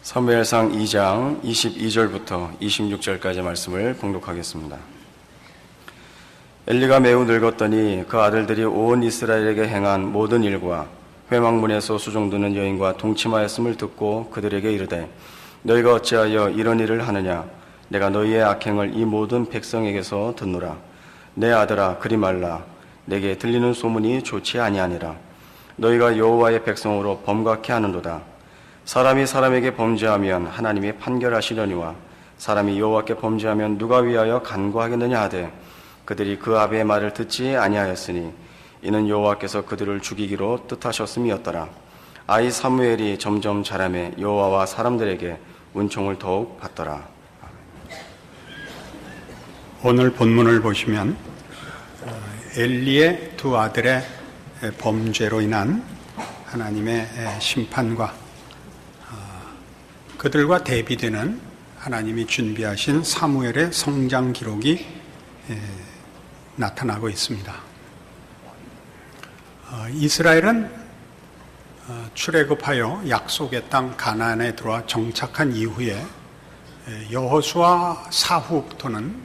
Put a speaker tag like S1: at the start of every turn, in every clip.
S1: 사무엘상 2장 22절부터 26절까지 말씀을 봉독하겠습니다. 엘리가 매우 늙었더니 그 아들들이 온 이스라엘에게 행한 모든 일과 회막문에서 수종드는 여인과 동침하였음을 듣고 그들에게 이르되 너희가 어찌하여 이런 일을 하느냐? 내가 너희의 악행을 이 모든 백성에게서 듣노라. 내 아들아 그리 말라. 내게 들리는 소문이 좋지 아니하니라. 너희가 여호와의 백성으로 범각케 하는도다. 사람이 사람에게 범죄하면 하나님이 판결하시려니와 사람이 여호와께 범죄하면 누가 위하여 간구하겠느냐 하되 그들이 그 아비의 말을 듣지 아니하였으니 이는 여호와께서 그들을 죽이기로 뜻하셨음이었더라. 아이 사무엘이 점점 자라매 여호와와 사람들에게 은총을 더욱 받더라.
S2: 오늘 본문을 보시면 엘리의 두 아들의 범죄로 인한 하나님의 심판과 그들과 대비되는 하나님이 준비하신 사무엘의 성장 기록이 나타나고 있습니다. 이스라엘은 출애굽하여 약속의 땅 가나안에 들어와 정착한 이후에 여호수아 사후부터는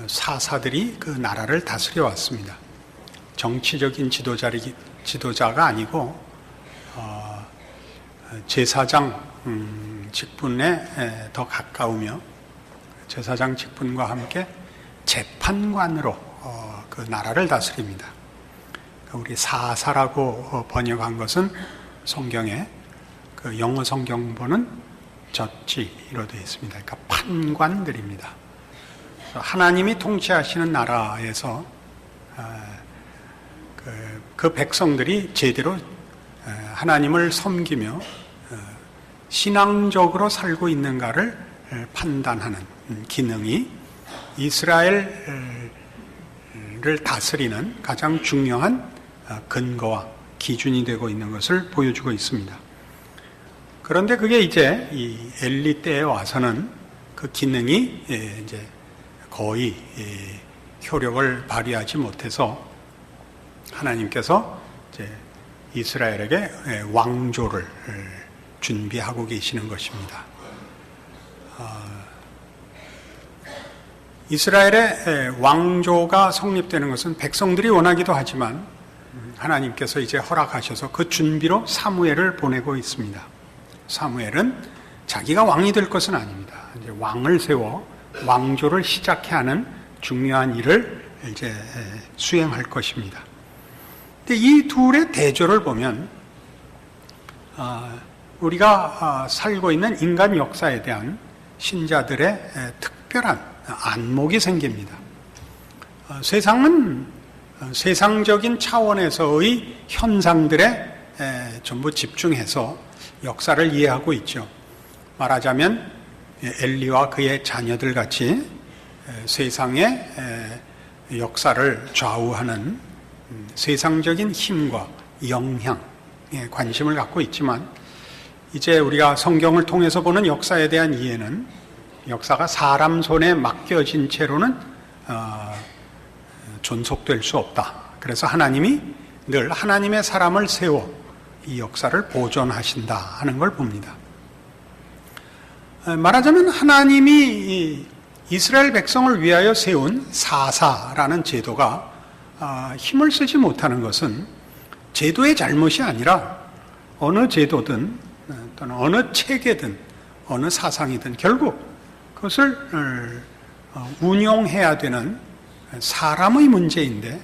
S2: 사사들이 그 나라를 다스려 왔습니다. 정치적인 지도자가 아니고 제사장 직분에 더 가까우며 제사장 직분과 함께 재판관으로 그 나라를 다스립니다. 우리 사사라고 번역한 것은 성경에 그 영어 성경본은 저지로 되어 있습니다. 그러니까 판관들입니다. 하나님이 통치하시는 나라에서 그 백성들이 제대로 하나님을 섬기며 신앙적으로 살고 있는가를 판단하는 기능이 이스라엘을 다스리는 가장 중요한 근거와 기준이 되고 있는 것을 보여주고 있습니다. 그런데 그게 이제 이 엘리 때에 와서는 그 기능이 이제 거의 효력을 발휘하지 못해서 하나님께서 이제 이스라엘에게 왕조를 준비하고 계시는 것입니다. 이스라엘의 왕조가 성립되는 것은 백성들이 원하기도 하지만 하나님께서 이제 허락하셔서 그 준비로 사무엘을 보내고 있습니다. 사무엘은 자기가 왕이 될 것은 아닙니다. 이제 왕을 세워 왕조를 시작해 하는 중요한 일을 이제 수행할 것입니다. 근데 이 둘의 대조를 보면 우리가 살고 있는 인간 역사에 대한 신자들의 특별한 안목이 생깁니다. 세상은 세상적인 차원에서의 현상들에 전부 집중해서 역사를 이해하고 있죠. 말하자면 엘리와 그의 자녀들 같이 세상의 역사를 좌우하는 세상적인 힘과 영향에 관심을 갖고 있지만 이제 우리가 성경을 통해서 보는 역사에 대한 이해는 역사가 사람 손에 맡겨진 채로는 존속될 수 없다. 그래서 하나님이 늘 하나님의 사람을 세워 이 역사를 보존하신다 하는 걸 봅니다. 말하자면 하나님이 이스라엘 백성을 위하여 세운 사사라는 제도가 힘을 쓰지 못하는 것은 제도의 잘못이 아니라 어느 제도든 또는 어느 체계든 어느 사상이든 결국 그것을 운용해야 되는 사람의 문제인데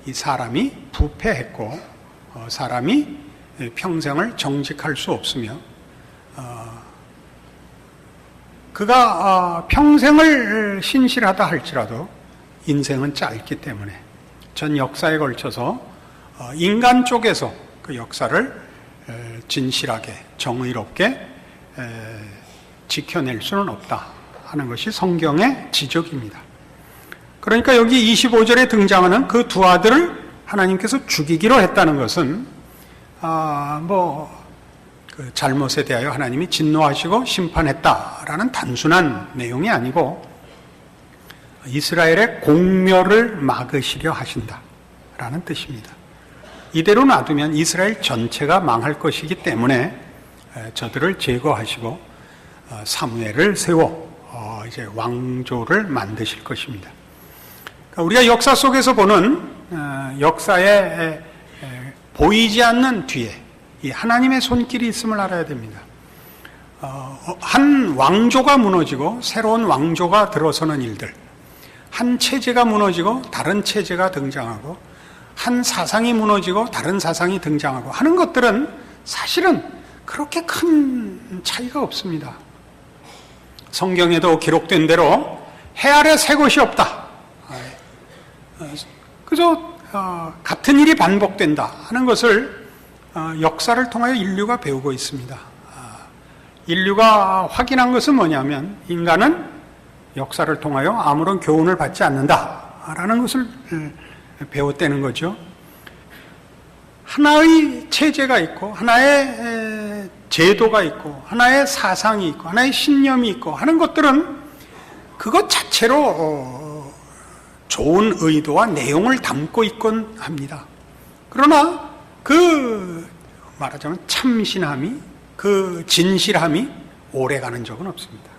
S2: 이 사람이 부패했고 사람이 평생을 정직할 수 없으며 그가 평생을 신실하다 할지라도 인생은 짧기 때문에 전 역사에 걸쳐서 인간 쪽에서 그 역사를 진실하게 정의롭게 지켜낼 수는 없다 하는 것이 성경의 지적입니다. 그러니까 여기 25절에 등장하는 그 두 아들을 하나님께서 죽이기로 했다는 것은 그 잘못에 대하여 하나님이 진노하시고 심판했다라는 단순한 내용이 아니고 이스라엘의 공멸을 막으시려 하신다라는 뜻입니다. 이대로 놔두면 이스라엘 전체가 망할 것이기 때문에 저들을 제거하시고 사무엘을 세워 이제 왕조를 만드실 것입니다. 그러니까 우리가 역사 속에서 보는 역사에 보이지 않는 뒤에 이 하나님의 손길이 있음을 알아야 됩니다. 한 왕조가 무너지고 새로운 왕조가 들어서는 일들, 한 체제가 무너지고 다른 체제가 등장하고 한 사상이 무너지고 다른 사상이 등장하고 하는 것들은 사실은 그렇게 큰 차이가 없습니다. 성경에도 기록된 대로 해 아래 새 것이 없다. 그저 같은 일이 반복된다 하는 것을 역사를 통하여 인류가 배우고 있습니다. 인류가 확인한 것은 뭐냐면 인간은 역사를 통하여 아무런 교훈을 받지 않는다라는 것을 배웠다는 거죠. 하나의 체제가 있고 하나의 제도가 있고 하나의 사상이 있고 하나의 신념이 있고 하는 것들은 그것 자체로 좋은 의도와 내용을 담고 있곤 합니다. 그러나 그 말하자면 참신함이, 그 진실함이 오래가는 적은 없습니다.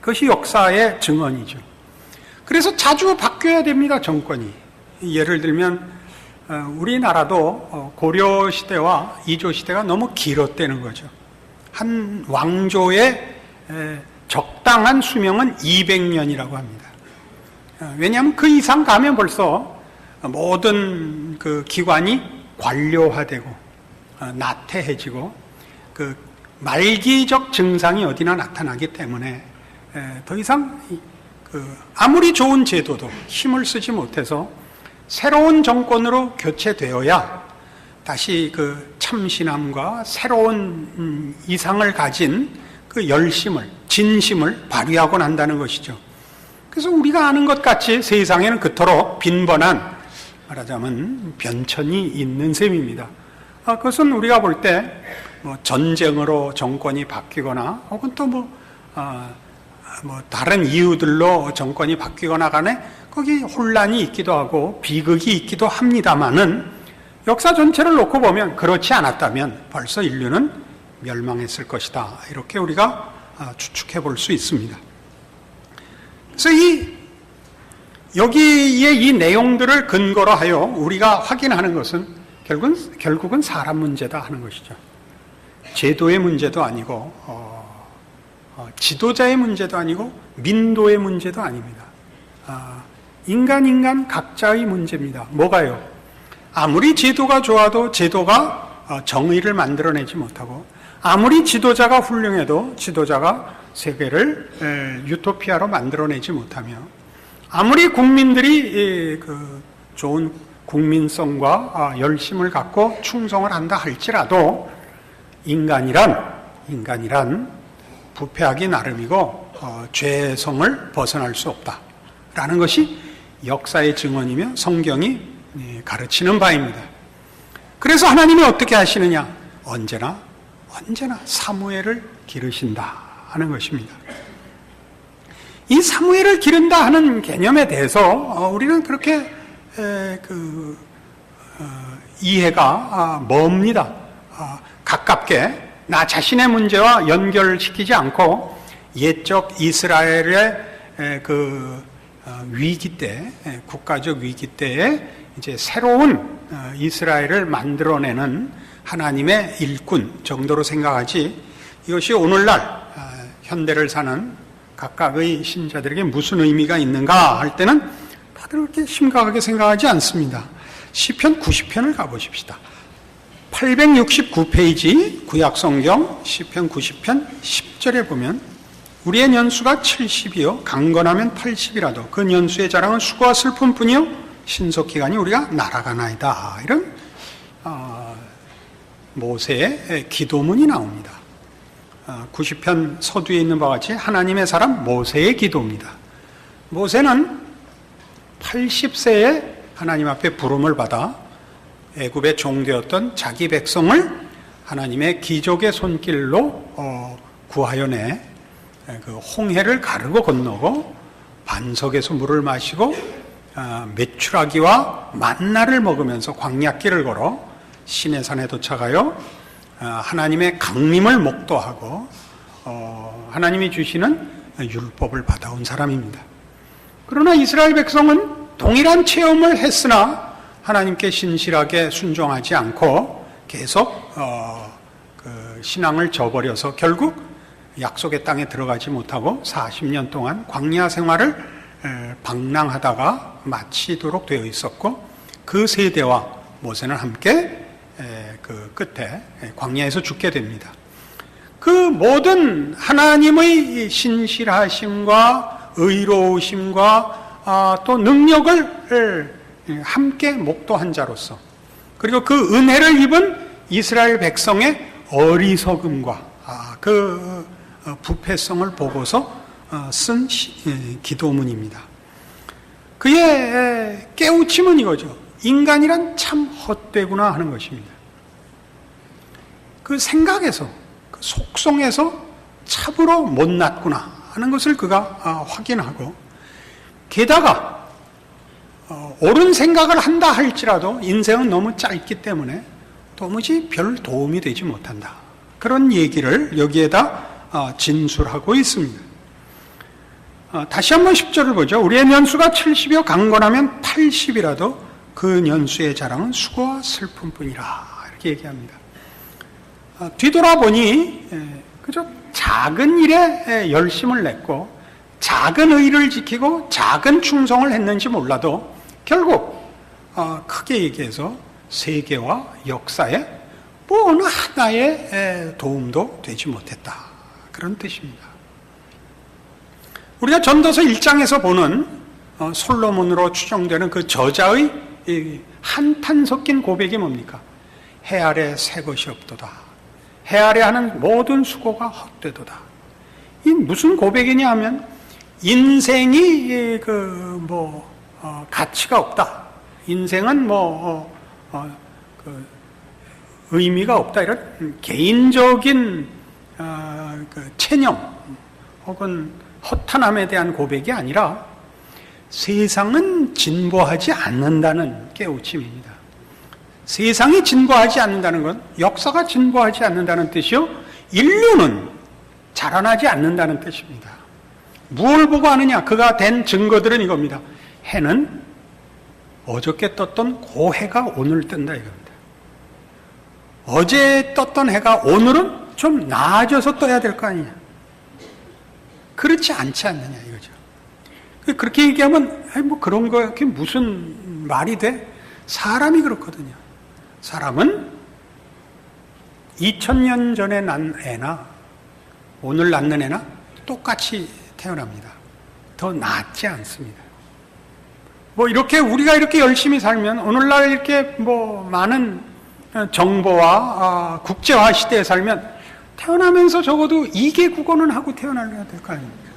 S2: 그것이 역사의 증언이죠. 그래서 자주 바뀌어야 됩니다, 정권이. 예를 들면 우리나라도 고려 시대와 이조 시대가 너무 길었다는 거죠. 한 왕조의 적당한 수명은 200년이라고 합니다. 왜냐하면 그 이상 가면 벌써 모든 그 기관이 관료화되고 나태해지고 그 말기적 증상이 어디나 나타나기 때문에 더 이상 아무리 좋은 제도도 힘을 쓰지 못해서 새로운 정권으로 교체되어야 다시 그 참신함과 새로운 이상을 가진 그 열심을, 진심을 발휘하곤 한다는 것이죠. 그래서 우리가 아는 것 같이 세상에는 그토록 빈번한 말하자면 변천이 있는 셈입니다. 그것은 우리가 볼 때 뭐 전쟁으로 정권이 바뀌거나 혹은 또 뭐 다른 이유들로 정권이 바뀌거나 간에 거기 혼란이 있기도 하고 비극이 있기도 합니다만은 역사 전체를 놓고 보면 그렇지 않았다면 벌써 인류는 멸망했을 것이다. 이렇게 우리가 추측해 볼 수 있습니다. 그래서 여기에 이 내용들을 근거로 하여 우리가 확인하는 것은 결국은 사람 문제다 하는 것이죠. 제도의 문제도 아니고 지도자의 문제도 아니고 민도의 문제도 아닙니다. 인간 각자의 문제입니다. 뭐가요? 아무리 제도가 좋아도 제도가 정의를 만들어내지 못하고 아무리 지도자가 훌륭해도 지도자가 세계를 유토피아로 만들어내지 못하며 아무리 국민들이 그 좋은 국민성과 열심을 갖고 충성을 한다 할지라도 인간이란 부패하기 나름이고 죄성을 벗어날 수 없다라는 것이 역사의 증언이며 성경이 가르치는 바입니다. 그래서 하나님이 어떻게 하시느냐? 언제나 사무엘을 기르신다 하는 것입니다. 이 사무엘을 기른다 하는 개념에 대해서 우리는 그렇게 이해가 멉니다. 가깝게 나 자신의 문제와 연결시키지 않고 옛적 이스라엘의 위기 때, 국가적 위기 때에 이제 새로운 이스라엘을 만들어내는 하나님의 일꾼 정도로 생각하지, 이것이 오늘날 현대를 사는 각각의 신자들에게 무슨 의미가 있는가 할 때는 다들 그렇게 심각하게 생각하지 않습니다. 시편 90편을 가보십시다. 869페이지 구약성경 시편 90편 10절에 보면 우리의 년수가 70이요 강건하면 80이라도 그 년수의 자랑은 수고와 슬픔뿐이요 신속기간이 우리가 날아가나이다. 이런 모세의 기도문이 나옵니다. 90편 서두에 있는 바와 같이 하나님의 사람 모세의 기도입니다. 모세는 80세에 하나님 앞에 부름을 받아 애굽의 종되었던 자기 백성을 하나님의 기적의 손길로 구하여 내 그 홍해를 가르고 건너고 반석에서 물을 마시고 메추라기와 만나를 먹으면서 광야길을 걸어 시내산에 도착하여 하나님의 강림을 목도하고 하나님이 주시는 율법을 받아온 사람입니다. 그러나 이스라엘 백성은 동일한 체험을 했으나 하나님께 신실하게 순종하지 않고 계속 그 신앙을 저버려서 결국 약속의 땅에 들어가지 못하고 40년 동안 광야 생활을 방랑하다가 마치도록 되어 있었고, 그 세대와 모세는 함께 그 끝에 광야에서 죽게 됩니다. 그 모든 하나님의 신실하심과 의로우심과 또 능력을 함께 목도한 자로서, 그리고 그 은혜를 입은 이스라엘 백성의 어리석음과 그 부패성을 보고서 쓴 기도문입니다. 그의 깨우침은 이거죠. 인간이란 참 헛되구나 하는 것입니다. 그 생각에서, 그 속성에서 참으로 못났구나 하는 것을 그가 확인하고, 게다가 옳은 생각을 한다 할지라도 인생은 너무 짧기 때문에 도무지 별 도움이 되지 못한다, 그런 얘기를 여기에다 진술하고 있습니다. 다시 한번 10절을 보죠. 우리의 년수가 70이요 강건하면 80이라도 그 년수의 자랑은 수고와 슬픔뿐이라, 이렇게 얘기합니다. 뒤돌아보니 그저 작은 일에 열심을 냈고 작은 의를 지키고 작은 충성을 했는지 몰라도 결국 크게 얘기해서 세계와 역사에 뭐 어느 하나의 도움도 되지 못했다, 그런 뜻입니다. 우리가 전도서 1장에서 보는 솔로몬으로 추정되는 그 저자의 한탄 섞인 고백이 뭡니까? 해 아래 새 것이 없도다. 해 아래 하는 모든 수고가 헛되도다. 이 무슨 고백이냐 하면 인생이 가치가 없다. 인생은 의미가 없다. 이런 개인적인 그 체념 혹은 허탄함에 대한 고백이 아니라 세상은 진보하지 않는다는 깨우침입니다. 세상이 진보하지 않는다는 건 역사가 진보하지 않는다는 뜻이요, 인류는 자라나지 않는다는 뜻입니다. 무엇을 보고 아느냐? 그가 된 증거들은 이겁니다. 해는 어저께 떴던 그 해가 오늘 뜬다 이겁니다. 어제 떴던 해가 오늘은 좀 나아져서 떠야 될 거 아니냐? 그렇지 않지 않느냐 이거죠. 그렇게 얘기하면 뭐 그런 거 그게 무슨 말이 돼? 사람이 그렇거든요. 사람은 2000년 전에 난 애나 오늘 낳는 애나 똑같이 태어납니다. 더 낫지 않습니다. 뭐 이렇게 우리가 이렇게 열심히 살면 오늘날 이렇게 뭐 많은 정보와 국제화 시대에 살면 태어나면서 적어도 2개 국어는 하고 태어나야 될 거 아닙니까?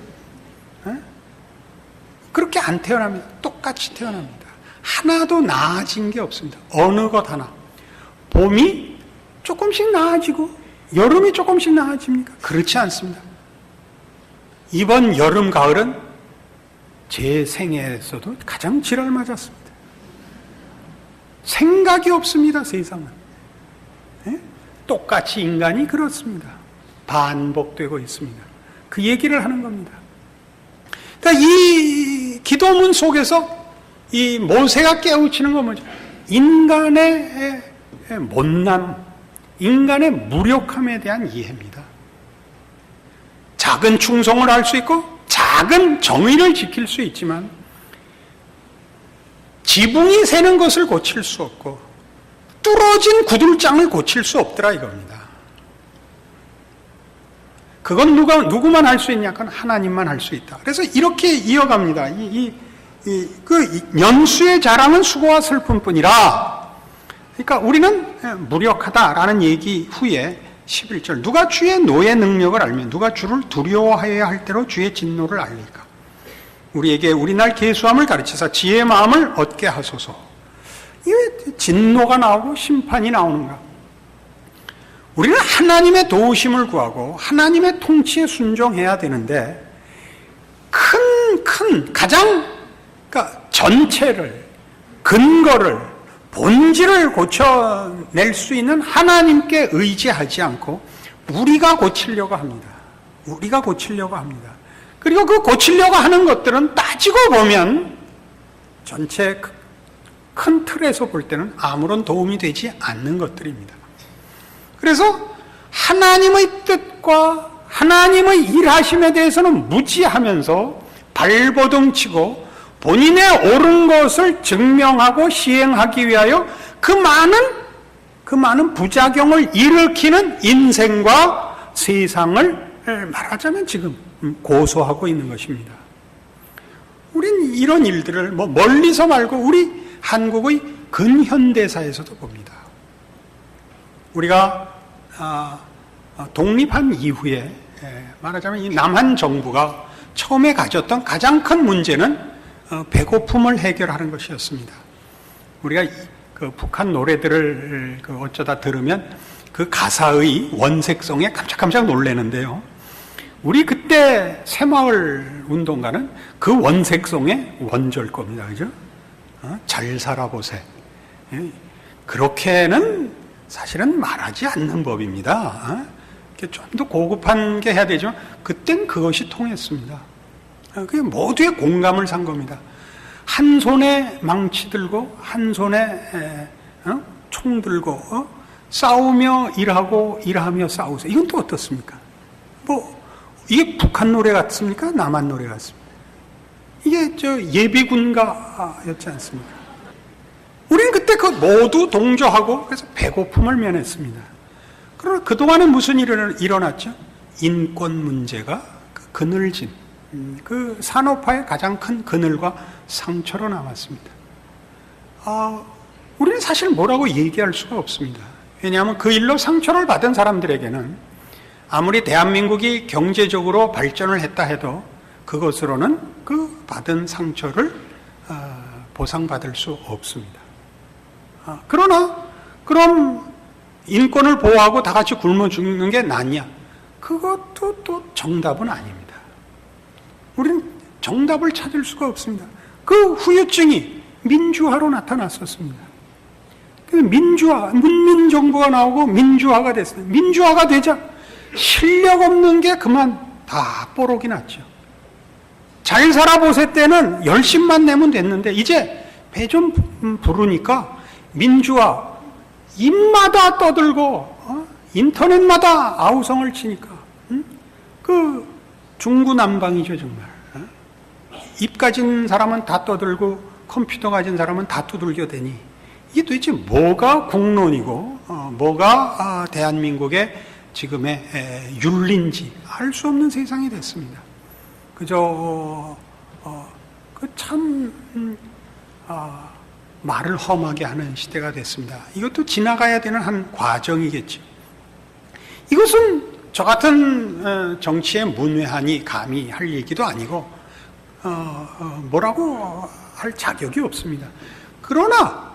S2: 에? 그렇게 안 태어납니다. 똑같이 태어납니다. 하나도 나아진 게 없습니다. 어느 것 하나. 봄이 조금씩 나아지고 여름이 조금씩 나아집니까? 그렇지 않습니다. 이번 여름, 가을은 제 생애에서도 가장 지랄 맞았습니다. 생각이 없습니다, 세상은. 에? 똑같이 인간이 그렇습니다. 반복되고 있습니다. 그 얘기를 하는 겁니다. 그러니까 이 기도문 속에서 이 모세가 깨우치는 건 뭐죠? 인간의 못남, 인간의 무력함에 대한 이해입니다. 작은 충성을 할 수 있고 작은 정의를 지킬 수 있지만 지붕이 새는 것을 고칠 수 없고 뚫어진 구들장을 고칠 수 없더라 이겁니다. 그건 누구만 할 수 있냐? 그건 하나님만 할 수 있다. 그래서 이렇게 이어갑니다. 그 연수의 자랑은 수고와 슬픔뿐이라. 그러니까 우리는 무력하다라는 얘기 후에 11절, 누가 주의 노의 능력을 알면 누가 주를 두려워하여야 할 대로 주의 진노를 알리까? 우리에게 우리날 계수함을 가르치사 지혜의 마음을 얻게 하소서. 왜 진노가 나오고 심판이 나오는가? 우리는 하나님의 도우심을 구하고 하나님의 통치에 순종해야 되는데 가장 그러니까 전체를, 근거를, 본질을 고쳐낼 수 있는 하나님께 의지하지 않고 우리가 고치려고 합니다. 우리가 고치려고 합니다. 그리고 그 고치려고 하는 것들은 따지고 보면 전체 큰 틀에서 볼 때는 아무런 도움이 되지 않는 것들입니다. 그래서 하나님의 뜻과 하나님의 일하심에 대해서는 무지하면서 발버둥 치고 본인의 옳은 것을 증명하고 시행하기 위하여 그 많은 부작용을 일으키는 인생과 세상을 말하자면 지금 고소하고 있는 것입니다. 우린 이런 일들을 멀리서 말고 우리 한국의 근현대사에서도 봅니다. 우리가 독립한 이후에 말하자면 이 남한 정부가 처음에 가졌던 가장 큰 문제는 배고픔을 해결하는 것이었습니다. 우리가 그 북한 노래들을 어쩌다 들으면 그 가사의 원색성에 깜짝깜짝 놀라는데요. 우리 그때 새마을 운동가는 그 원색성의 원조일 겁니다. 그죠? 잘 살아보세. 그렇게는 사실은 말하지 않는 법입니다. 좀 더 고급한 게 해야 되지만 그땐 그것이 통했습니다. 그게 모두의 공감을 산 겁니다. 한 손에 망치 들고 한 손에 총 들고 싸우며 일하고 일하며 싸우세요. 이건 또 어떻습니까? 이게 북한 노래 같습니까? 남한 노래 같습니까? 이게 예비군가였지 않습니까? 우리는 그때 그 모두 동조하고 그래서 배고픔을 면했습니다. 그러나 그동안은 무슨 일이 일어났죠? 인권 문제가 그늘진 그 산업화의 가장 큰 그늘과 상처로 남았습니다. 우리는 사실 뭐라고 얘기할 수가 없습니다. 왜냐하면 그 일로 상처를 받은 사람들에게는 아무리 대한민국이 경제적으로 발전을 했다 해도 그것으로는 그 받은 상처를 보상받을 수 없습니다. 그러나 그럼 인권을 보호하고 다 같이 굶어 죽는 게 낫냐? 그것도 또 정답은 아닙니다. 우리는 정답을 찾을 수가 없습니다. 그 후유증이 민주화로 나타났었습니다. 문민정부가 나오고 민주화가 됐어요. 민주화가 되자 실력 없는 게 그만 다 뽀록이 났죠. 잘 살아보세 때는 열심만 내면 됐는데 이제 배 좀 부르니까 민주화 입마다 떠들고 인터넷마다 아우성을 치니까 그 중구난방이죠 정말. 입 가진 사람은 다 떠들고 컴퓨터 가진 사람은 다 두들겨 대니 이게 도대체 뭐가 국론이고 뭐가 대한민국의 지금의 윤리인지 알 수 없는 세상이 됐습니다. 그저 말을 험하게 하는 시대가 됐습니다. 이것도 지나가야 되는 한 과정이겠죠. 이것은 저 같은 정치의 문외한이 감히 할 얘기도 아니고 뭐라고 할 자격이 없습니다. 그러나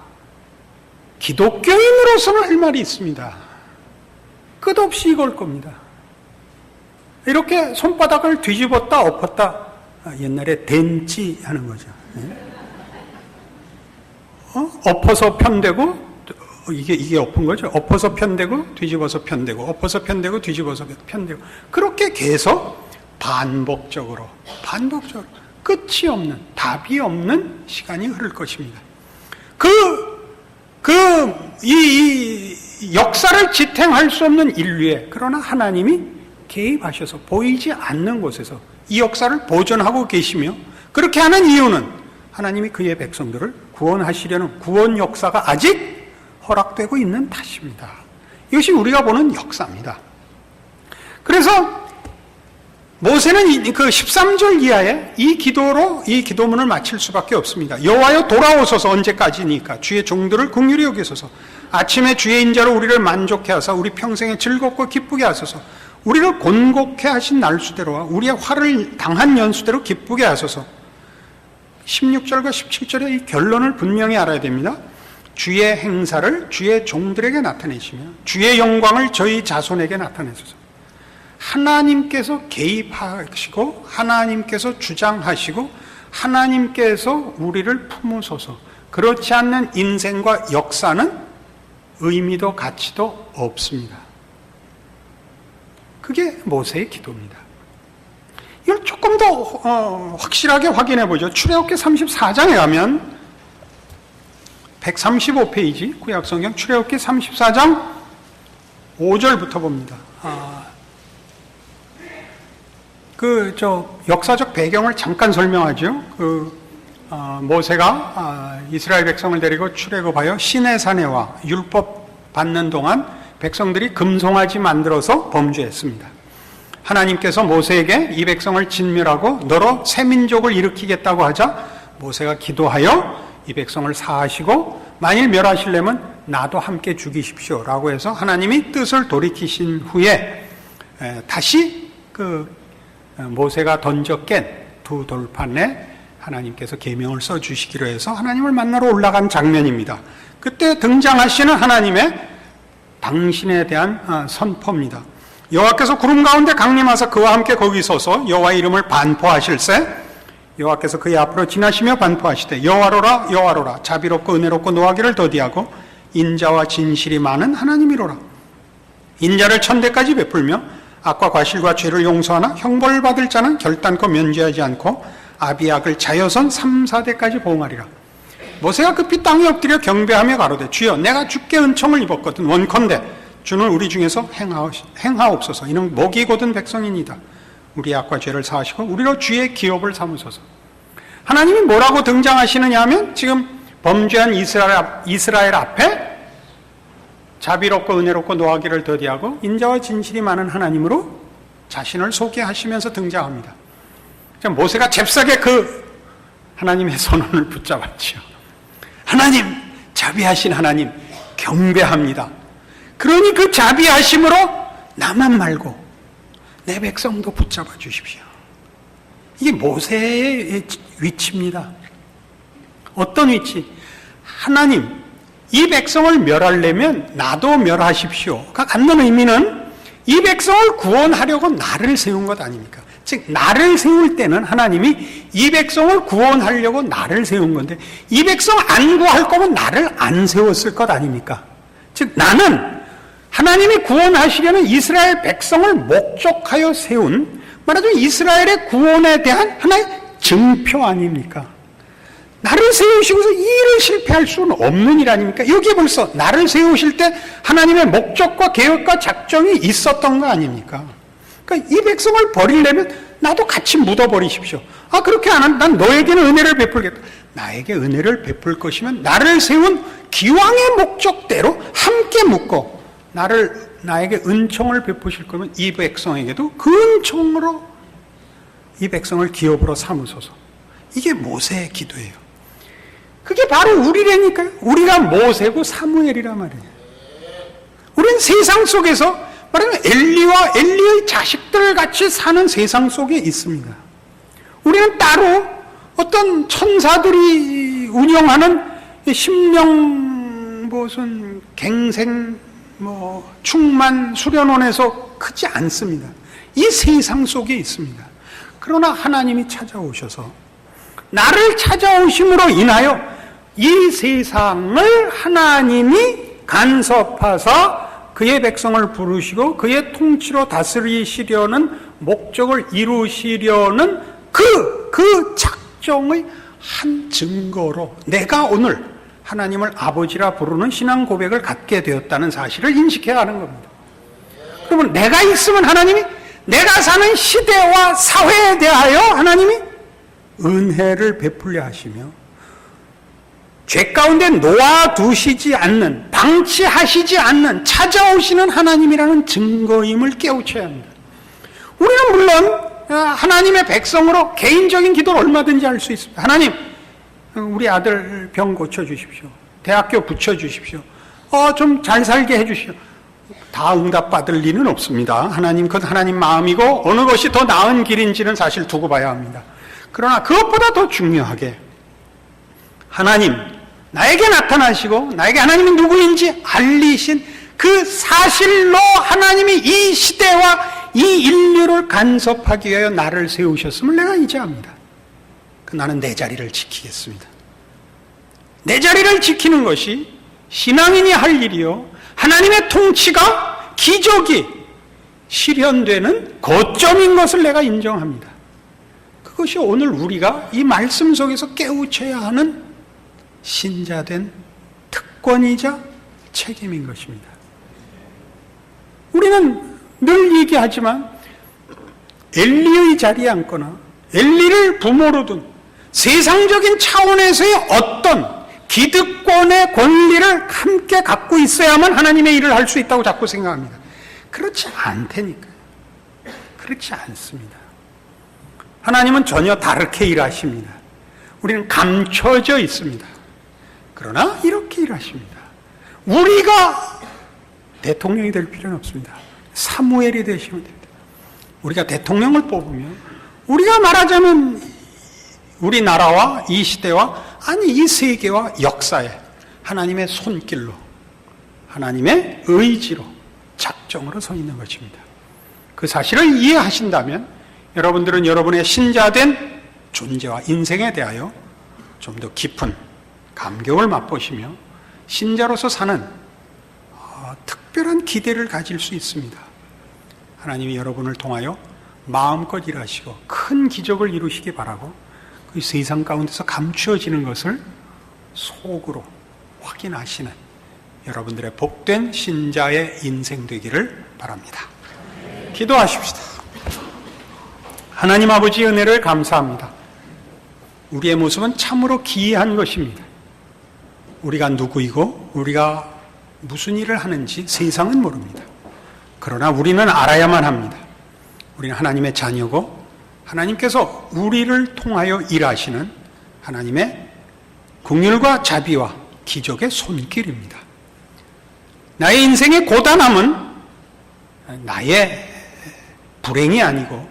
S2: 기독교인으로서는 할 말이 있습니다. 끝없이 이걸 겁니다. 이렇게 손바닥을 뒤집었다 엎었다 옛날에 댄지 하는 거죠. 엎어서 편대고 이게 엎은 거죠. 엎어서 편대고 뒤집어서 편대고 엎어서 편대고 뒤집어서 편대고 그렇게 계속 반복적으로 끝이 없는 답이 없는 시간이 흐를 것입니다. 이 역사를 지탱할 수 없는 인류에 그러나 하나님이 개입하셔서 보이지 않는 곳에서 이 역사를 보존하고 계시며 그렇게 하는 이유는 하나님이 그의 백성들을 구원하시려는 구원 역사가 아직 허락되고 있는 탓입니다. 이것이 우리가 보는 역사입니다. 그래서 모세는 그 13절 이하에 이 기도문을 마칠 수밖에 없습니다. 여호와여 돌아오소서 언제까지니까 주의 종들을 긍휼히 여기소서 아침에 주의 인자로 우리를 만족해 하사 우리 평생에 즐겁고 기쁘게 하소서 우리를 곤곡해 하신 날수대로와 우리의 화를 당한 연수대로 기쁘게 하소서 16절과 17절의 이 결론을 분명히 알아야 됩니다. 주의 행사를 주의 종들에게 나타내시며 주의 영광을 저희 자손에게 나타내소서. 하나님께서 개입하시고 하나님께서 주장하시고 하나님께서 우리를 품으소서. 그렇지 않는 인생과 역사는 의미도 가치도 없습니다. 그게 모세의 기도입니다. 이걸 조금 더 확실하게 확인해 보죠. 출애굽기 34장에 가면 135페이지 구약성경 출애굽기 34장 5절부터 봅니다. 역사적 배경을 잠깐 설명하죠. 모세가 이스라엘 백성을 데리고 출애굽하여 시내산에 와 율법 받는 동안 백성들이 금송아지 만들어서 범죄했습니다. 하나님께서 모세에게 이 백성을 진멸하고 너로 새 민족을 일으키겠다고 하자 모세가 기도하여 이 백성을 사하시고 만일 멸하시려면 나도 함께 죽이십시오 라고 해서 하나님이 뜻을 돌이키신 후에 다시 모세가 던져 깬 두 돌판에 하나님께서 계명을 써주시기로 해서 하나님을 만나러 올라간 장면입니다. 그때 등장하시는 하나님의 당신에 대한 선포입니다. 여호와께서 구름 가운데 강림하사 그와 함께 거기 서서 여호와의 이름을 반포하실세 여호와께서 그의 앞으로 지나시며 반포하시되 여호와로라 여호와로라 자비롭고 은혜롭고 노하기를 더디하고 인자와 진실이 많은 하나님이로라. 인자를 천대까지 베풀며 악과 과실과 죄를 용서하나 형벌을 받을 자는 결단코 면제하지 않고 아비악을 자여선 3, 4대까지 보응하리라. 모세가 급히 땅에 엎드려 경배하며 가로되 주여 내가 주께 은총을 입었거든 원컨대 주는 우리 중에서 행하옵소서. 이는 목이 곧은 백성이니이다. 우리 악과 죄를 사하시고 우리로 주의 기업을 삼으소서. 하나님이 뭐라고 등장하시느냐 하면 지금 범죄한 이스라엘 앞에 자비롭고 은혜롭고 노하기를 더디하고 인자와 진실이 많은 하나님으로 자신을 소개하시면서 등장합니다. 모세가 잽싸게 하나님의 선언을 붙잡았죠. 하나님, 자비하신 하나님, 경배합니다. 그러니 그 자비하심으로 나만 말고 내 백성도 붙잡아 주십시오. 이게 모세의 위치입니다. 어떤 위치? 하나님, 이 백성을 멸하려면 나도 멸하십시오가 갖는 의미는 이 백성을 구원하려고 나를 세운 것 아닙니까? 즉 나를 세울 때는 하나님이 이 백성을 구원하려고 나를 세운 건데 이 백성 안 구할 거면 나를 안 세웠을 것 아닙니까? 즉 나는 하나님이 구원하시려는 이스라엘 백성을 목적하여 세운 말하자면 이스라엘의 구원에 대한 하나의 증표 아닙니까? 나를 세우시고서 이 일을 실패할 수는 없는 일 아닙니까? 여기에 벌써 나를 세우실 때 하나님의 목적과 계획과 작정이 있었던 거 아닙니까? 그러니까 이 백성을 버리려면 나도 같이 묻어버리십시오. 그렇게 안 하면 난 너에게는 은혜를 베풀겠다. 나에게 은혜를 베풀 것이면 나를 세운 기왕의 목적대로 함께 묶고 나에게 은총을 베푸실 거면 이 백성에게도 그 은총으로 이 백성을 기업으로 삼으소서. 이게 모세의 기도예요. 그게 바로 우리라니까요. 우리가 모세고 사무엘이란 말이에요. 우리는 세상 속에서 말하면 엘리와 엘리의 자식들 같이 사는 세상 속에 있습니다. 우리는 따로 어떤 천사들이 운영하는 심령 무슨 갱생 충만 수련원에서 크지 않습니다. 이 세상 속에 있습니다. 그러나 하나님이 찾아오셔서 나를 찾아오심으로 인하여 이 세상을 하나님이 간섭하사 그의 백성을 부르시고 그의 통치로 다스리시려는 목적을 이루시려는 그 작정의 한 증거로 내가 오늘 하나님을 아버지라 부르는 신앙 고백을 갖게 되었다는 사실을 인식해야 하는 겁니다. 그러면 내가 있으면 하나님이 내가 사는 시대와 사회에 대하여 하나님이 은혜를 베풀려 하시며 죄 가운데 놓아두시지 않는, 방치하시지 않는 찾아오시는 하나님이라는 증거임을 깨우쳐야 합니다. 우리는 물론 하나님의 백성으로 개인적인 기도를 얼마든지 할 수 있습니다. 하나님, 우리 아들 병 고쳐주십시오. 대학교 붙여주십시오. 좀 잘 살게 해주십시오. 다 응답받을 리는 없습니다. 그건 하나님 마음이고 어느 것이 더 나은 길인지는 사실 두고 봐야 합니다. 그러나 그것보다 더 중요하게 하나님, 나에게 나타나시고 나에게 하나님이 누구인지 알리신 그 사실로 하나님이 이 시대와 이 인류를 간섭하기 위하여 나를 세우셨음을 내가 이제 압니다. 나는 내 자리를 지키겠습니다. 내 자리를 지키는 것이 신앙인이 할 일이요, 하나님의 통치가 기적이 실현되는 거점인 것을 내가 인정합니다. 그것이 오늘 우리가 이 말씀 속에서 깨우쳐야 하는 신자된 특권이자 책임인 것입니다. 우리는 늘 얘기하지만 엘리의 자리에 앉거나 엘리를 부모로 둔 세상적인 차원에서의 어떤 기득권의 권리를 함께 갖고 있어야만 하나님의 일을 할 수 있다고 자꾸 생각합니다. 그렇지 않다니까요. 그렇지 않습니다. 하나님은 전혀 다르게 일하십니다. 우리는 감춰져 있습니다. 그러나 이렇게 일하십니다. 우리가 대통령이 될 필요는 없습니다. 사무엘이 되시면 됩니다. 우리가 대통령을 뽑으면 우리가 말하자면 우리나라와 이 시대와 아니 이 세계와 역사에 하나님의 손길로 하나님의 의지로 작정으로 서 있는 것입니다. 그 사실을 이해하신다면 여러분들은 여러분의 신자된 존재와 인생에 대하여 좀 더 깊은 감격을 맛보시며 신자로서 사는 특별한 기대를 가질 수 있습니다. 하나님이 여러분을 통하여 마음껏 일하시고 큰 기적을 이루시기 바라고 그 세상 가운데서 감추어지는 것을 속으로 확인하시는 여러분들의 복된 신자의 인생 되기를 바랍니다. 기도하십시다. 하나님 아버지 은혜를 감사합니다. 우리의 모습은 참으로 기이한 것입니다. 우리가 누구이고 우리가 무슨 일을 하는지 세상은 모릅니다. 그러나 우리는 알아야만 합니다. 우리는 하나님의 자녀고 하나님께서 우리를 통하여 일하시는 하나님의 긍휼과 자비와 기적의 손길입니다. 나의 인생의 고단함은 나의 불행이 아니고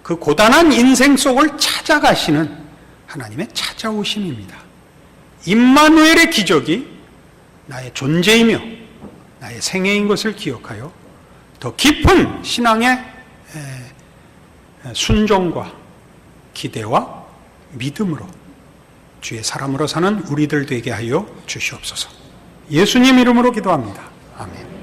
S2: 그 고단한 인생 속을 찾아가시는 하나님의 찾아오심입니다. 임마누엘의 기적이 나의 존재이며 나의 생애인 것을 기억하여 더 깊은 신앙의 순종과 기대와 믿음으로 주의 사람으로 사는 우리들 되게 하여 주시옵소서. 예수님 이름으로 기도합니다. 아멘.